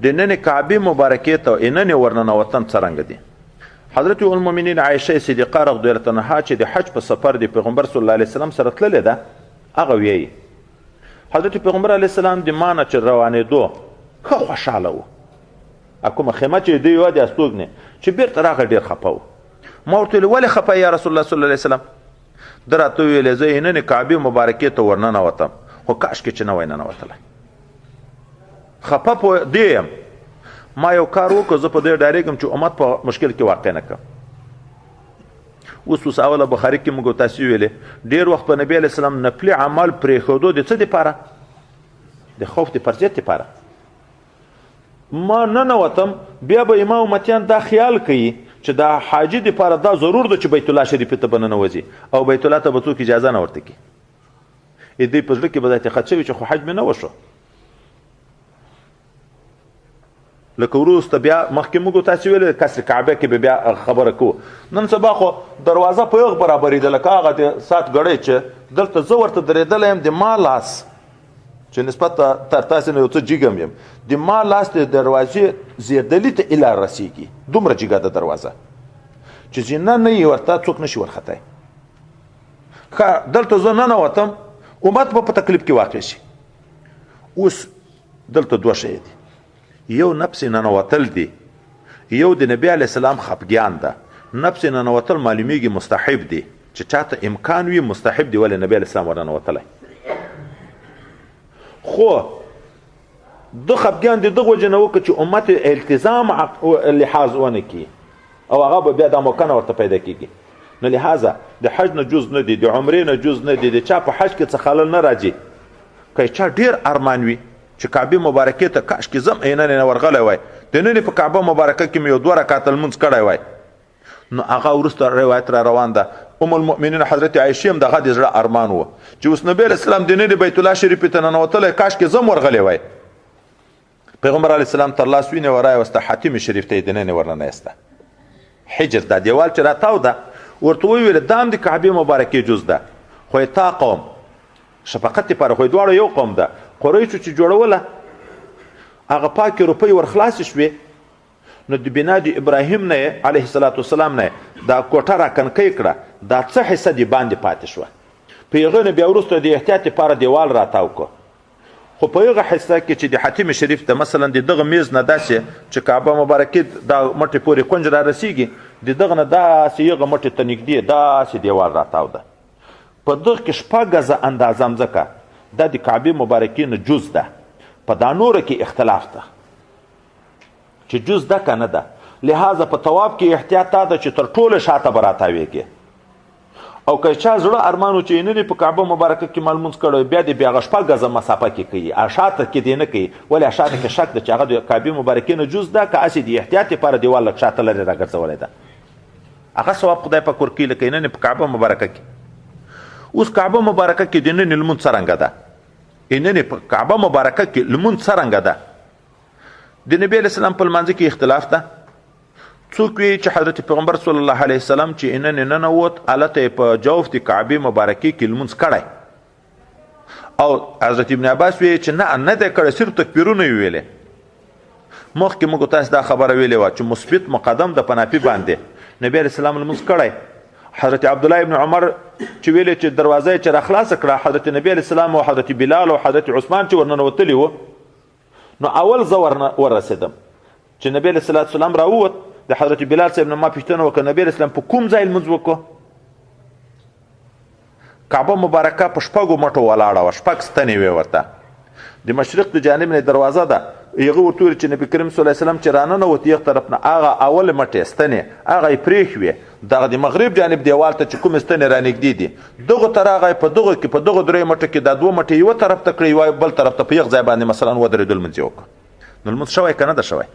د نن کعبه مبارکه ته نن ورننوتن څرنګه دي. حضرت المؤمنین عایشه صدیقه رضی الله عنها چې د حج په سفر د پیغمبر صلی الله علیه وسلم سره تللې ده هغه ویي حضرت پیغمبر علیه السلام د مانه چې روانېدو ښه خوشحاله و. کومه خیمه چې دی یو د استوګنې چې بیرته راغی ډېر خفه و. ما ورته ویل ولې خفه یا رسول الله صلی الله علیه وسلم؟ ده راته وویلې زه نن کعبې مبارکې ته ورننوتم خو کاشکې چې نه وای ننوتلی. خفه په دې یم ما یو کار وکړ زه په دې ډارېږم چې امت په مشکل کې واقع نه کړم. اوس اوله بخاري کې موږ تاسې ویلې ډېر وخت په نبي علیه السلام نفلي عمل پرېښودو د څه دپاره؟ د خوف د فرضیت دپاره. ما ننوتم بیا به ما امتیان دا خیال کوي چې دا حاجي دپاره دا ضرور ده چې بیت الله شریف ته به ننوځي او بیت الله ته به څوک اجازه نه ورته کړي. دوی په زړه کې به دا اعتقاد شوي چې خو حج مې نه وشو. لکه وروسته بیا مخکې موږ تاسې ویل کسر کعبه کې به بیا خبره کوو. نن سبا خو دروازه په یغ برابرېده لکه هغه د ساعت ګړۍ چې دلته زه ورته درېدلی یم د ما لاس چې نسبت تر تاسې نه یو څه جګم یم د ما لاس د دروازې زیردلي ته اله رسېږي دومره جګه ده دروازه چې زینه نه یې ورته څوک نشي ورختی. ښه دلته زه ننوتم امت به په تکلیف کې واقع شي. اوس دلته دوه شی دي یو نفس ننوتل دی یو د نبی علیه السلام خفګیان ده. نفس ننوتل معلومیږي مستحب دی چې چاته امکان وي مستحب دی ولې نبی علیه السلام ورننوتلی. خو د خفګیان د دغه وجې نه وکړه چې امت التزام لحاظ ونه کړي او هغه به بیا دا موقع نه ورته پیدا کېږي. نو لحاظه د حج نه جز نه دی د عمرې نه جز نه دی د چا په حج کې څه خلل نه راځي. که چا ډېر ارمان وي چې کعبې مبارکې ته کاشکې زم نن نه ورغلی وای د نن په کعبه مبارکه کې مې یو 2 رکعته لمونځ کړی وای. نو هغه وروسته روایت را روان ده ام المؤمنین حضرت عایشې هم دغه د زړه ارمان و چې اوس نبی علیه السلام د نن بیت الله شریف ته ننوتلی کاشکې زم ورغلی وای. پیغمبر علیه السلام تر لاس وینې ورایوسته حاتم شریف ته یې د نن ورننایسته. حجر دا دیوال چې راتاو ده ورته وویل دا هم د کعبې مبارکې جز ده خو تا قوم شفقت دپاره خو دواړه یو قوم ده. قریشو چې جوړوله هغه پاکې روپۍ ورخلاصې شوې نو د بنا د ابراهیم نه یې علیه الصلاة وسلام نه دا کوټه راکنکۍ کړه دا څه حصه دې باندې پاتې شوه. په هغه نه بیا وروسته د احتیاط دپاره دیوال راتاو کړه. خو په هغه حصه کې چې د حتیم شریف ته مثلا د دغه میز نه داسې چې کعبه مبارکې دا مټې پورې کونج را رسیږي د دغه نه داسې هغه مټې ته نږدې داسې دیوال راتاو ده. په دغه کې 6 ګزه اندازه مځکه دا د کعبې مبارکې نه جز ده. په دا نوره کې اختلاف ده چې جز ده که نه ده. لحاظه په طواف کې احتیاط دا ده چې تر ټوله شاته به راتاویږي او که چا زړه ارمانو چې نن په کعبه مبارکه کې ملمونځ کړی بیا د بیا هغه 6 ګزه مسافه کې کوي شاته کې دی نه کوي. ولې شاته کې شک ده چې هغه د کعبې مبارکې نه جز ده که هسې د احتیاط لپاره دیوال لږ شاته لرې راګرځولی ده هغه ثواب خدای په کور کوي لکه نن په کعبه مبارکه کې. اوس کعبه مبارکه کې د نن لمونځ څرنګه ده؟ نن په کعبه مبارکه کې لمونځ څرنګه ده؟ د نبی علیه السلام په لمانځه کې اختلاف ده. څوک وی چې حضرت پیغمبر صلی الله علیه وسلم چې نن ننوت هلته په جوف د کعبې مبارکې کې لمونځ کړی او حضرت ابن عباس وی چې نه دی کړی صرف تکبیرونه یې ویلې. مخکې موږ تاسو دا خبره ویلې وه چې مثبت مقدم د پناپي باندې نبی علیه السلام لمونځ کړی. حضرت عبدالله ابن عمر چې ویلې چې دروازه یې چې راخلاصه کړه حضرت نبی علیه السلام او حضرت بلال او حضرت عثمان چې ورننوتلي وو نو اول زه ورسېدم چې نبی علیه السلام راووت د حضرت بلال صاحب نه ما پوښتنه وکړه نبی علیه السلام په کوم ځای لمونځ وکړو؟ کعبه مبارکه په 6 مټو ولاړه وه 6 ستنې وې ورته. د مشرق د جانب نه دروازه ده هغه ورته ویل چې نبي کریم صلی الله علیه وسلم چې راننوت یغ طرف نه هغه اول مټې ستنې هغه یې پرېښوې دغه د مغرب جانب دیوال ته چې کومې ستنې رانږدې دي دغه تر هغه په دغه کې په دغه 3 مټو کې دا 2 مټې یوه طرف ته کړې یوه بل طرف ته په یغ ځای باندې مثلا ودرېدو لمونځ یې وکړه. نو لمونځ شوی که نه ده شوی؟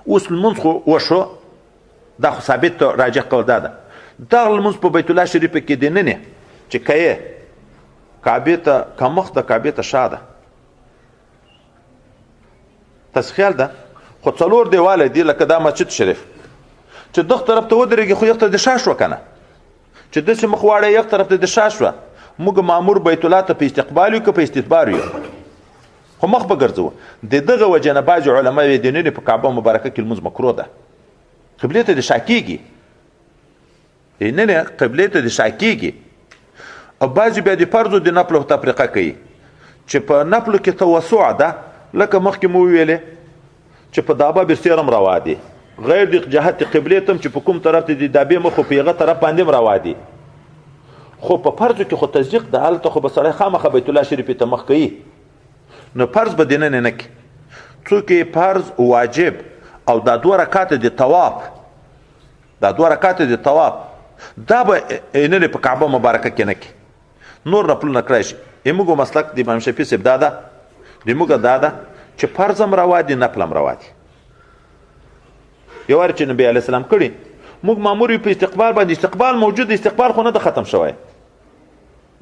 اوس لمونځ خو وشو دا خو ثابت راجح قول دا ده. دغه لمونځ په بیت الله شریفه کې دننه چې که یې کعبې ته که مخ د کعبې ته شا ده تاسو خیال ده خو 4 دیواله دي لکه دا مسجد شریف چې دغه طرف ته ودرېږي خو یغ ته د شا شوه که نه چې داسې مخ واړی یغ طرف ته د شا شوه موږ مامور بیت الله ته په استقبال یو که په استدبار یو؟ خو مخ به ګرځوه. د دغه وجه نه بعضې علما وایي دننه په کعبه مبارکه کې لمونځ مکروه ده. قبلې ته د شا کېږي، دننه قبلې ته د شا کېږي. او بعضې بیا د فرضو د نفلو تفریقه کوي چې په نفلو کې توسع ده، لکه مخکې مو ویلې چې په دابه برسیرم روا دي، غیر د جهت قبلې ته چې په کوم طرف ته د دابې مخ په هغه طرف باندې هم روا دي. خو په فرضو کې خو تصدیق ده، هلته خو به سړی خامخا بیت الله شریف ته مخ کوي. نو فرض به دننه نه کوي. څوک فرض واجب او دا 2 رکعات د طواف، دا 2 رکعات د طواف دا به نه په کعبه مبارکه کې نه کوي. نور نفلونه کړی شي. زموږ مسلک د امام شفیع صاحب دا ده، زموږ دا ده چې فرض هم روا دي، نفل هم روا دي. یو وار چې نبی علیه السلام کړي موږ مامور یو په استقبال باندې. استقبال موجود، استقبال خو نه ده ختم شوی،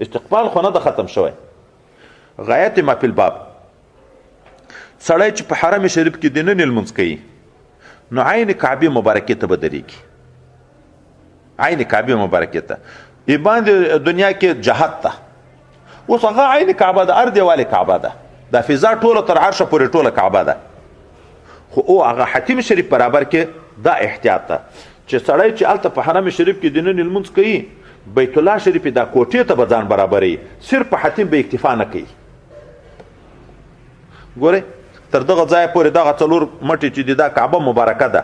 استقبال خو نه ده ختم شوی. غایت ما فی الباب، سړی چې په حرم شریف کې دننه لمونځ کوي نو عین کعبه مبارکې ته به درېږي، عین کعبه مبارکې ته. باندې دنیا کې جهت ته اوس هغه عین کعبه ده، هر دیوال کعبه ده، دا فضا ټوله تر عرشه پورې ټوله کعبه ده. خو او هغه حتیم شریف برابر کې دا احتیاط ته چې سړی چې هلته په حرم شریف کې دننه لمونځ کوي بیت الله شریف دا کوټې ته به ځان برابروي، صرف په حتیم به اکتفا نه کوي. ګورئ تر دغه ځایه پورې دغه 4 مټې چې دا کعبه مبارکه ده،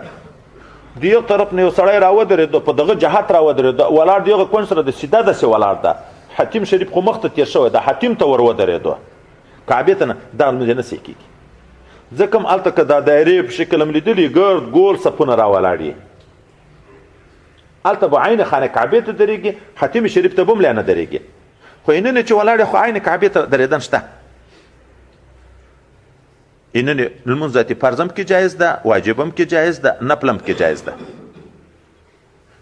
د یو طرف نه یو سړی راودرېده په دغه جهت راودرېده، ولاړ دغه کونج سره د سیده داسې ولاړ ده. حتیم شریف خو مخ ته تېر شوی ده، حتیم ته ور ودرېده، کعبې ته نه. دغه لمونځ نه صحیح کېږي. ځکه هم هلته که دا دایرې په شکل هم لیدلي ګرد ګول صفونه راولاړ یي، هلته به عین خانه کعبې ته درېږي، حتیم شریف ته به هم لا نه درېږي. خو نن چې ولاړ خو عین کعبې ته درېدن شته. نن لمونځ ذاتي فرض هم کې جایز ده، واجب هم کې جایز ده، نفل هم کې جایز ده.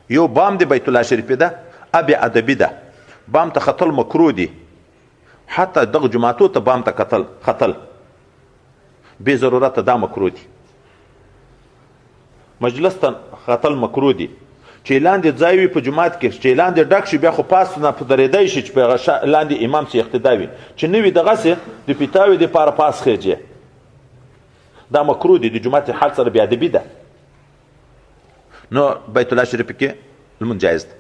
یو بام د بیت الله شریف ده، ابي ادبي ده، بام ته خطل مکروه دي. حتی دغه جماعتو ته بام ته خطل بې ضرورت دا مکروه دي. مجلس ته خطل مکروه دي. چې لاندې ځای وي په جماعت کې، چې لاندې ډک شي بیا خو پاس نه درېدی شي چې په لاندې امام سي اقتدا وي، چې نه وي دغسې د پیتاوي دپاره پاس خیجې، دا مکروه دي. د جماعت حال سره بې ادبي ده. نو بیت الله شریف کې لمونځ جایز ده.